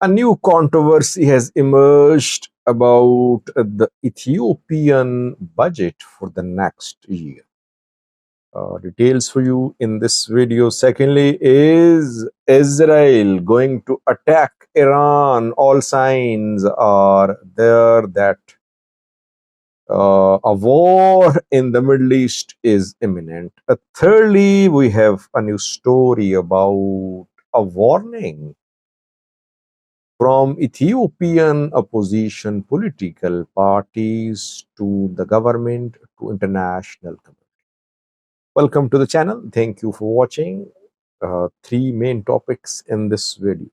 A new controversy has emerged about the Ethiopian budget for the next year. Details for you in this video. Secondly, is Israel going to attack Iran? All signs are there that a war in the Middle East is imminent. Thirdly, we have a new story about a warning from Ethiopian opposition political parties to the government to international community. Welcome to the channel. Thank you for watching. Three main topics in this video.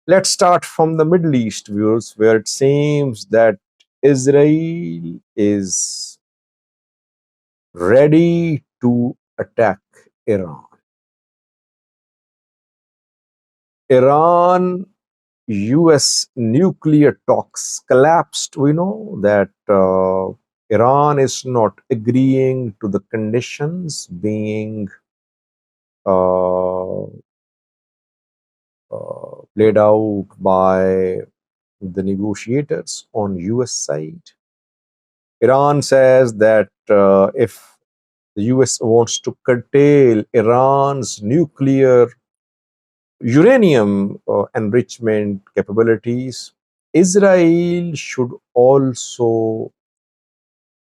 Let's start from the Middle East, viewers, where it seems that Israel is ready to attack Iran. Iran US nuclear talks collapsed. We know that Iran is not agreeing to the conditions being laid out by the negotiators on US side. Iran says that if the US wants to curtail Iran's nuclear uranium enrichment capabilities, Israel should also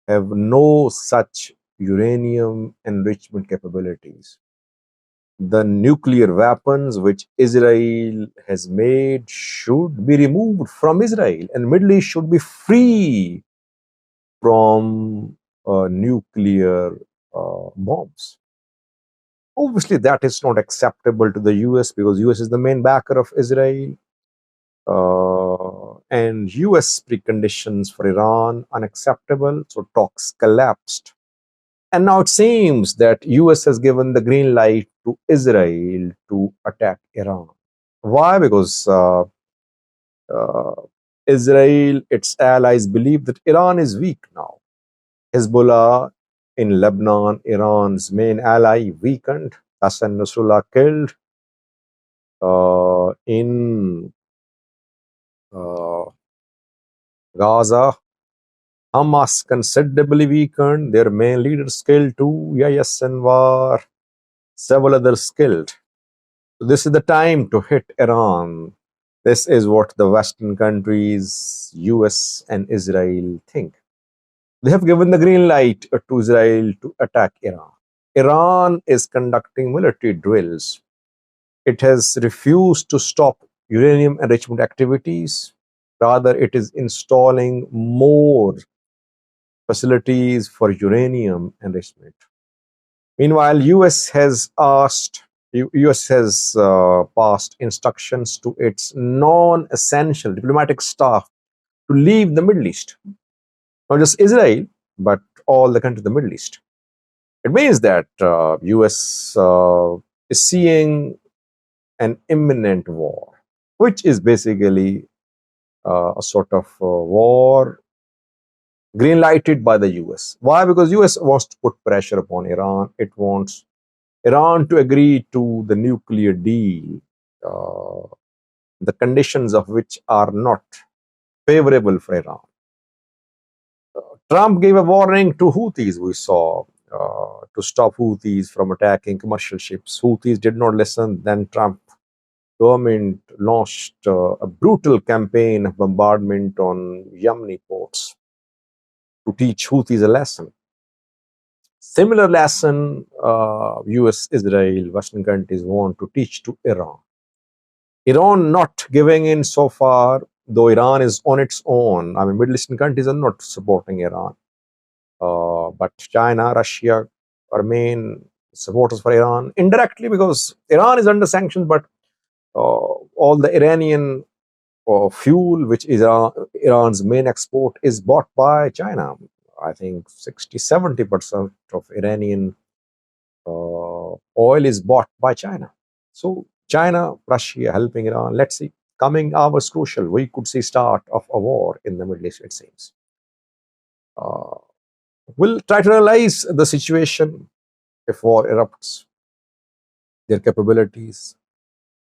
have no such uranium enrichment capabilities. The nuclear weapons which Israel has made should be removed from Israel, and Middle East should be free from nuclear bombs. Obviously, that is not acceptable to the US because US is the main backer of Israel. And US preconditions for Iran unacceptable, so talks collapsed. And now it seems that US has given the green light to Israel to attack Iran. Why? Because Israel, its allies, believe that Iran is weak now. Hezbollah in Lebanon, Iran's main ally, weakened. Hassan Nasrallah killed. In Gaza, Hamas considerably weakened. Their main leaders killed too. Yahya Sinwar, several others killed. So this is the time to hit Iran. This is what the Western countries, US and Israel think. They have given the green light to Israel to attack Iran. Iran is conducting military drills. It has refused to stop uranium enrichment activities. Rather, it is installing more facilities for uranium enrichment. Meanwhile, US has passed instructions to its non-essential diplomatic staff to leave the Middle East. Not just Israel, but all the countries of the Middle East. It means that US is seeing an imminent war, which is basically a sort of war green-lighted by the US. Why? Because US wants to put pressure upon Iran. It wants Iran to agree to the nuclear deal, the conditions of which are not favorable for Iran. Trump gave a warning to Houthis, we saw, to stop Houthis from attacking commercial ships. Houthis did not listen. Then Trump government launched a brutal campaign of bombardment on Yemeni ports to teach Houthis a lesson. Similar lesson US, Israel, Western countries want to teach to Iran. Iran not giving in so far, though Iran is on its own. I mean, Middle Eastern countries are not supporting Iran. But China, Russia are main supporters for Iran. Indirectly because Iran is under sanctions, but all the Iranian fuel, which is Iran's main export, is bought by China. I think 60-70% of Iranian oil is bought by China. So China, Russia helping Iran. Let's see. Coming hours crucial. We could see start of a war in the Middle East, it seems. We'll try to analyze the situation if war erupts, their capabilities,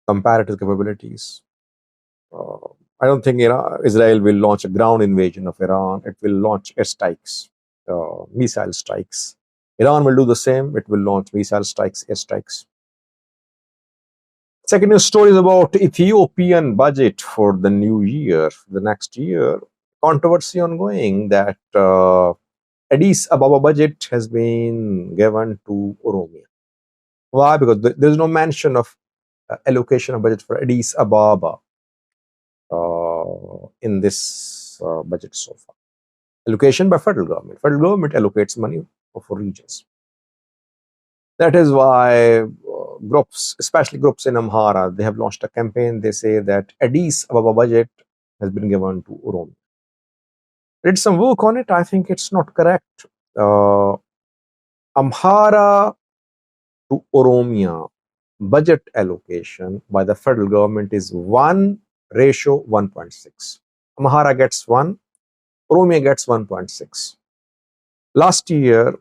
comparative capabilities, I don't think Israel will launch a ground invasion of Iran. It will launch airstrikes, missile strikes. Iran will do the same. It will launch missile strikes, airstrikes. Second news story is about Ethiopian budget for the new year, the next year. Controversy ongoing that Addis Ababa budget has been given to Oromia. Why? Because there's no mention of allocation of budget for Addis Ababa in this budget so far. Allocation by federal government. Federal government allocates money for regions. That is why groups, especially groups in Amhara, they have launched a campaign. They say that Addis Ababa budget has been given to Oromia. Did some work on it. I think it's not correct. Amhara to Oromia budget allocation by the federal government is 1:1.6. Amhara gets 1, Oromia gets 1.6. Last year,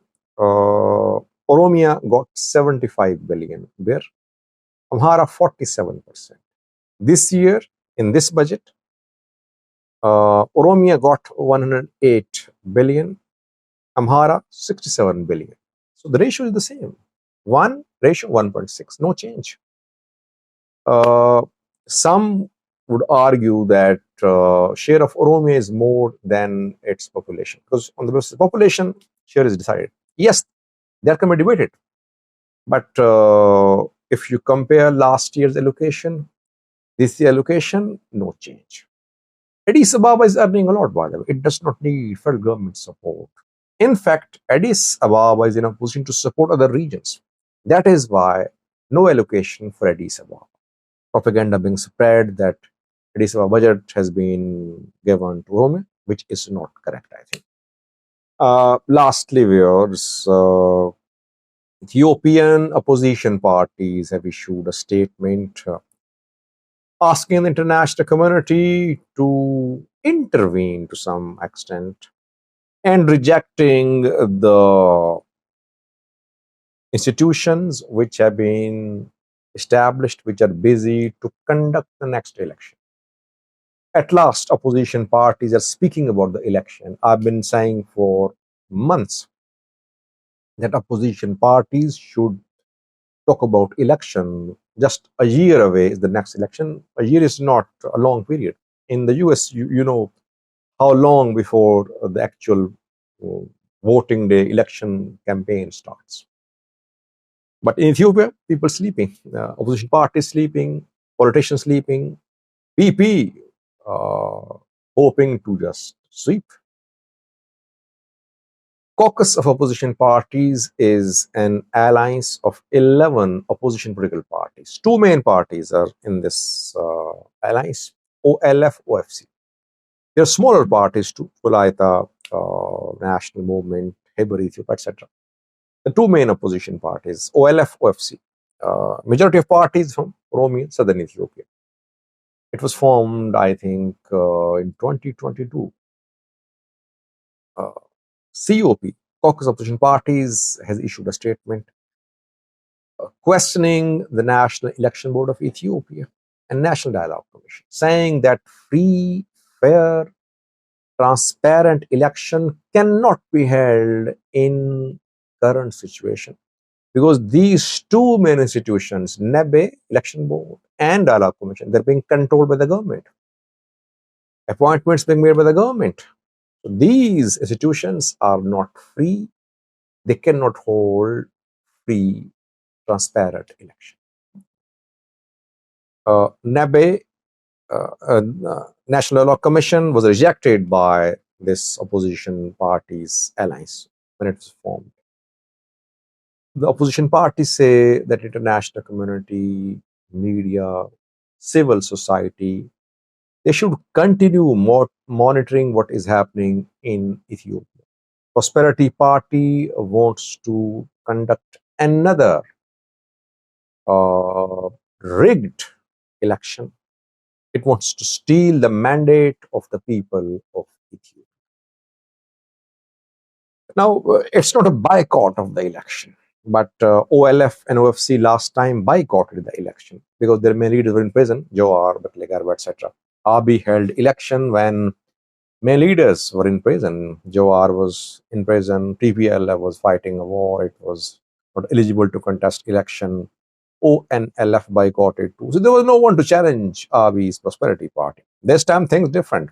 Oromia got 75 billion, where Amhara 47%. This year, in this budget, Oromia got 108 billion, Amhara 67 billion. So the ratio is the same. 1:1.6, no change. Some would argue that share of Oromia is more than its population, because on the basis of population, share is decided. Yes, that can be debated. But if you compare last year's allocation, this year's allocation, no change. Addis Ababa is earning a lot, by the way. It does not need federal government support. In fact, Addis Ababa is in a position to support other regions. That is why no allocation for Addis Ababa. Propaganda being spread that Addis Ababa budget has been given to Oromia, which is not correct, I think. Lastly, viewers, Ethiopian opposition parties have issued a statement asking the international community to intervene to some extent and rejecting the institutions which have been established, which are busy to conduct the next election. At last, opposition parties are speaking about the election. I've been saying for months that opposition parties should talk about election. Just a year away is the next election. A year is not a long period. In the US, you know how long before the actual voting day election campaign starts. But in Ethiopia, people sleeping, opposition parties sleeping, politicians sleeping, PP hoping to just sweep. Caucus of opposition parties is an alliance of 11 opposition political parties. Two main parties are in this alliance, OLF, OFC. There are smaller parties too, Fulaita, National Movement, Heber Ethiopia, etc. The two main opposition parties, OLF, OFC. Majority of parties from Oromia, southern Ethiopia. It was formed, I think, in 2022. COP, Caucus Opposition Parties, has issued a statement questioning the National Election Board of Ethiopia and National Dialogue Commission, saying that free, fair, transparent election cannot be held in current situation, because these two main institutions, NEBE, Election Board, and Dialogue Commission, they're being controlled by the government. Appointments being made by the government. So these institutions are not free. They cannot hold free, transparent election. NEBE, National Dialogue Commission, was rejected by this opposition party's alliance when it was formed. The opposition parties say that international community, media, civil society, they should continue monitoring what is happening in Ethiopia. Prosperity Party wants to conduct another rigged election. It wants to steal the mandate of the people of Ethiopia. Now, it's not a boycott of the election, but OLF and OFC last time boycotted the election because their main leaders were in prison, Jawar, Bakle Garba, etc. Abiy held election when main leaders were in prison. Jawar was in prison. TPLF was fighting a war. It was not eligible to contest election. ONLF boycotted too. So there was no one to challenge Abiy's Prosperity Party. This time things different.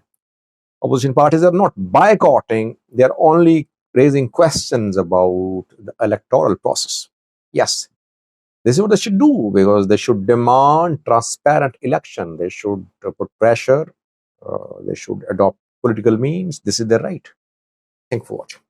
Opposition parties are not boycotting. They are only raising questions about the electoral process. Yes, this is what they should do, because they should demand transparent election. They should put pressure. They should adopt political means. This is their right. Thank you for watching.